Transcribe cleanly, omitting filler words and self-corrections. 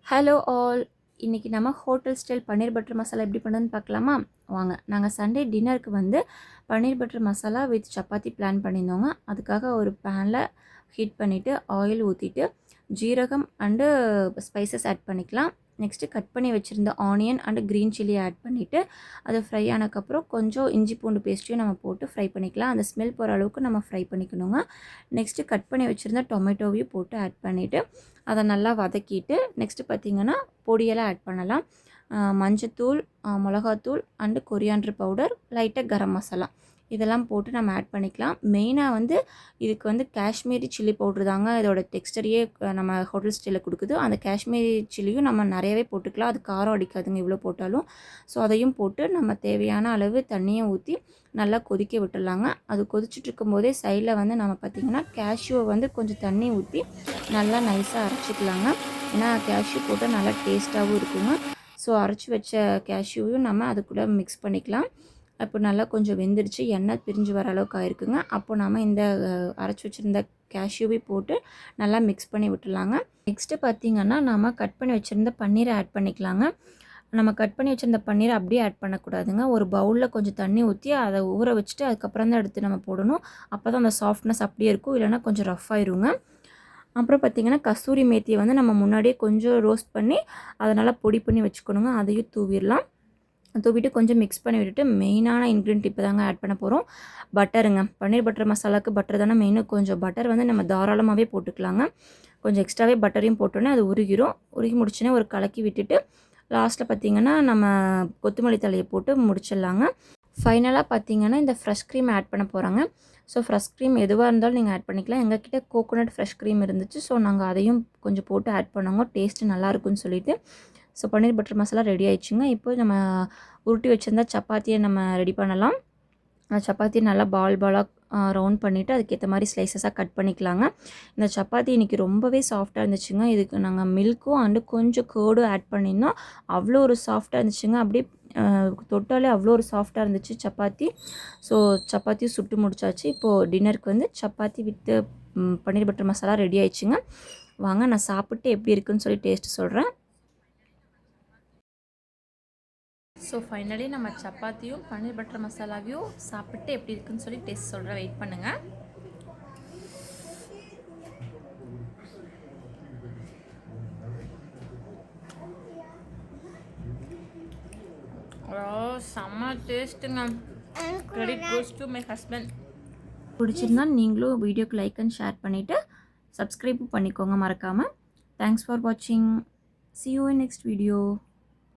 Hello all. இன்றைக்கி நம்ம hotel style paneer butter masala எப்படி பண்ணுறதுன்னு பார்க்கலாமா? வாங்க. நாங்கள் சண்டே டின்னருக்கு வந்து paneer butter masala with chapati plan பண்ணியிருந்தோங்க. அதுக்காக ஒரு பேனில் ஹீட் பண்ணிவிட்டு ஆயில் ஊற்றிட்டு ஜீரகம் அண்டு ஸ்பைசஸ் ஆட் பண்ணிக்கலாம். நெக்ஸ்ட்டு கட் பண்ணி வச்சுருந்த onion and green chilli add பண்ணிவிட்டு அது ஃப்ரை ஆனதுக்கப்புறம் கொஞ்சம் இஞ்சி பூண்டு பேஸ்ட்டையும் நம்ம போட்டு ஃப்ரை பண்ணிக்கலாம். அந்த ஸ்மெல் போகிற அளவுக்கு நம்ம ஃப்ரை பண்ணிக்கணுங்க. நெக்ஸ்ட்டு கட் பண்ணி வச்சுருந்த டொமேட்டோவையும் போட்டு ஆட் பண்ணிவிட்டு அதை நல்லா வதக்கிட்டு நெக்ஸ்ட்டு பார்த்திங்கன்னா பொடியெல்லாம் ஆட் பண்ணலாம். மஞ்சத்தூள், மிளகாத்தூள் அண்டு கொரியாண்டர் பவுடர், லைட்டாக கரம் மசாலா இதெல்லாம் போட்டு நம்ம ஆட் பண்ணிக்கலாம். மெயினாக வந்து இதுக்கு வந்து காஷ்மீரி சில்லி பவுட்ரு தாங்க இதோட டெக்ஸ்டரையே நம்ம ஹோட்டல் ஸ்டைலில் கொடுக்குது. அந்த காஷ்மீரி சில்லியும் நம்ம நிறையவே போட்டுக்கலாம். அது காரம் அடிக்காதுங்க இவ்வளோ போட்டாலும். ஸோ அதையும் போட்டு நம்ம தேவையான அளவு தண்ணியை ஊற்றி நல்லா கொதிக்க விட்டுடலாங்க. அது கொதிச்சுட்டு இருக்கும்போதே சைடில் வந்து நம்ம பார்த்திங்கன்னா கேஷ்யூவை வந்து கொஞ்சம் தண்ணி ஊற்றி நல்லா நைஸாக அரைச்சிக்கலாங்க. ஏன்னா கேஷ்யூ போட்டால் நல்லா டேஸ்ட்டாகவும் இருக்குங்க. ஸோ அரைச்சி வச்ச கேஷ்யூவையும் நம்ம அது கூட மிக்ஸ் பண்ணிக்கலாம். அப்போ நல்லா கொஞ்சம் வெந்துடுச்சு, எண்ணெய் பிரிஞ்சு வர அளவுக்கு ஆயிருக்குங்க. அப்போ நம்ம இந்த அரைச்சி வச்சுருந்த கேஷ்யூவை போட்டு நல்லா மிக்ஸ் பண்ணி விட்டுலாங்க. நெக்ஸ்ட்டு பார்த்திங்கன்னா நம்ம கட் பண்ணி வச்சுருந்த பன்னீரை ஆட் பண்ணிக்கலாங்க. நம்ம கட் பண்ணி வச்சுருந்த பன்னீரை அப்படியே ஆட் பண்ணக்கூடாதுங்க. ஒரு பவுலில் கொஞ்சம் தண்ணி ஊற்றி அதை ஊற வச்சுட்டு அதுக்கப்புறம் தான் எடுத்து நம்ம போடணும். அப்போ தான் அந்த சாஃப்ட்னஸ் அப்படியே இருக்கும், இல்லைனா கொஞ்சம் ரஃப் ஆயிருங்க. அப்புறம் பார்த்திங்கன்னா கஸ்தூரி மேத்தியை வந்து நம்ம முன்னாடியே கொஞ்சம் ரோஸ்ட் பண்ணி அதை நல்லா பொடி பண்ணி வச்சுக்கணுங்க. அதையும் தூவிடலாம். தூவிட்டு கொஞ்சம் மிக்ஸ் பண்ணி விட்டுட்டு மெயினான இன்க்ரீடியன்ட் இப்போ தாங்க ஆட் பண்ண போகிறோம். பட்டருங்க. பன்னீர் பட்டர் மசாலாவுக்கு பட்டர் தானே மெயினு. கொஞ்சம் பட்டர் வந்து நம்ம தாராளமாகவே போட்டுக்கலாங்க. கொஞ்சம் எக்ஸ்ட்ராவே பட்டரையும் போட்டோன்னே அது உருகிரும். உருகி முடிச்சோன்னே ஒரு கலக்கி விட்டுட்டு லாஸ்ட்டில் பார்த்திங்கன்னா நம்ம கொத்தமல்லி தலையை போட்டு முடிச்சிடலாங்க. ஃபைனலாக பார்த்திங்கன்னா இந்த ஃப்ரெஷ் க்ரீம் ஆட் பண்ண போகிறாங்க. ஸோ ஃப்ரெஷ் க்ரீம் எதுவாக இருந்தாலும் நீங்கள் ஆட் பண்ணிக்கலாம். எங்கள்கிட்ட கோகோனட் ஃப்ரெஷ் க்ரீம் இருந்துச்சு. ஸோ நாங்கள் அதையும் கொஞ்சம் போட்டு ஆட் பண்ணோங்க, டேஸ்ட்டு நல்லாயிருக்குன்னு சொல்லிவிட்டு. ஸோ பன்னீர் பட்டர் மசாலா ரெடி ஆயிடுச்சுங்க. இப்போ நம்ம உருட்டி வச்சுருந்தா சப்பாத்தியை நம்ம ரெடி பண்ணலாம். அந்த சப்பாத்தியை நல்லா பாலாக ரவுண்ட் பண்ணிவிட்டு அதுக்கேற்ற மாதிரி ஸ்லைசஸாக கட் பண்ணிக்கலாங்க. இந்த சப்பாத்தி இன்றைக்கி ரொம்பவே சாஃப்டாக இருந்துச்சுங்க. இதுக்கு நாங்கள் மில்க்கும் அண்டு கொஞ்சம் கேர்டும் ஆட் பண்ணியிருந்தோம். அவ்வளோ ஒரு சாஃப்டாக இருந்துச்சுங்க. அப்படியே தொட்டாலே அவ்வளோ ஒரு சாஃப்டாக இருந்துச்சு சப்பாத்தி. ஸோ சப்பாத்தியும் சுட்டு முடிச்சாச்சு. இப்போது டின்னருக்கு வந்து chapati with paneer butter masala ready ஆயிடுச்சுங்க. வாங்க நான் சாப்பிட்டு எப்படி இருக்குன்னு சொல்லி டேஸ்ட்டு சொல்கிறேன். ஸோ ஃபைனலி நம்ம சப்பாத்தியும் பன்னீர் பட்டர் மசாலாவையும் சாப்பிட்டு எப்படி இருக்குன்னு சொல்லி டேஸ்ட் சொல்கிறேன். வெயிட் பண்ணுங்கள். செம்ம டேஸ்ட்டுங்க. Credit goes to my husband. பிடிச்சிருந்தா நீங்களும் வீடியோக்கு லைக் அண்ட் ஷேர் பண்ணிவிட்டு சப்ஸ்கிரைப் பண்ணிக்கோங்க மறக்காமல். தேங்க்ஸ் ஃபார் வாட்சிங். See you in next video.